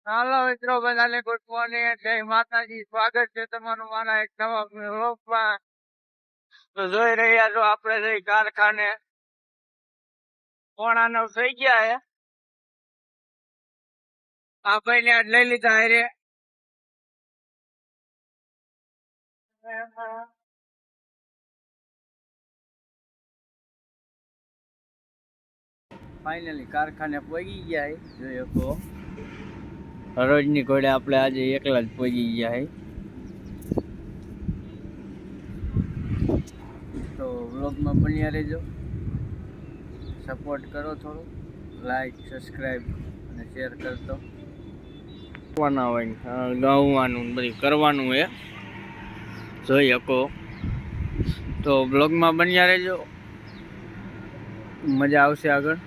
હાલો મિત્રો, બધાને good morning, જય માતાજી. સ્વાગત છે તમારું મારા એક નવા વ્લોગમાં. તો જોઈ રહ્યા છો આપણે જઈ કારખાને 8:45 થઈ ગયા હે. આ ભાઈ ને આજ લઈ લીધા હારે. ફાઇનલી કારખાને પહોંચી ગયા હે. જોઈ શકો રોજની ઘોડે આપણે આજે એકલા જ પહોંચી ગયા હે. તો વ્લોગમાં બન્યા રહેજો, સપોર્ટ કરો, થોડું લાઈક, સબસ્ક્રાઈબ અને શેર કરતો. ગાવાનું બધું કરવાનું હે, જોઈ શકો. તો બ્લોગમાં બન્યા રહેજો, મજા આવશે આગળ.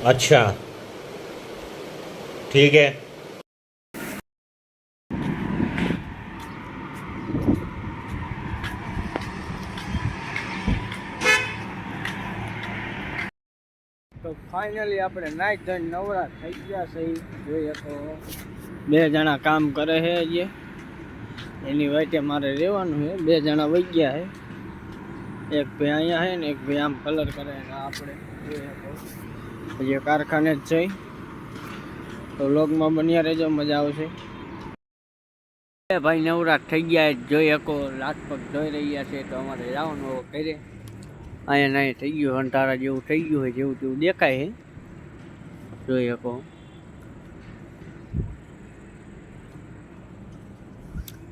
अच्छा ठीक है। તો ફાઇનલી આપણે નાઈ ધોઈને નવરા થઈ ગયા છે. જોઈએ તો 2 જણા કામ કરે છે જે એની વાટે મારે રહેવાનું છે. 2 જણા વહી ગયા છે, એક ભાઈ અહીંયા છે ને એક ભાઈ આમ કલર કરે. આપણે જોઈએ તો જે કારખાને જ છે. તો વ્લોગમાં બન્યા રહેજો, મજા આવશે. ભાઈ નવરા થઈ ગયા જોઈ શકો, લાટ પગ ધોઈ રહ્યા છે. તો અમારે જવાનું કરે અહીંયા નહીં થઈ ગયું, અંટારા જેવું થઈ ગયું હોય, જેવું તેવું દેખાય છે. જોઈ શકો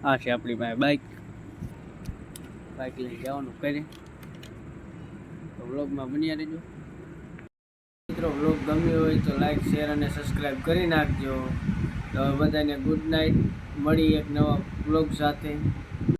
આ છે આપણી પાસે બાઇક લઈને જવાનું કરે. તો વ્લોગમાં બન્યા રહેજો મિત્રો. વ્લોગ ગમ્યો હોય તો લાઈક, શેર અને સબસ્ક્રાઈબ કરી નાખજો. તો બધાને ગુડ નાઇટ, મળી એક નવા વ્લોગ સાથે.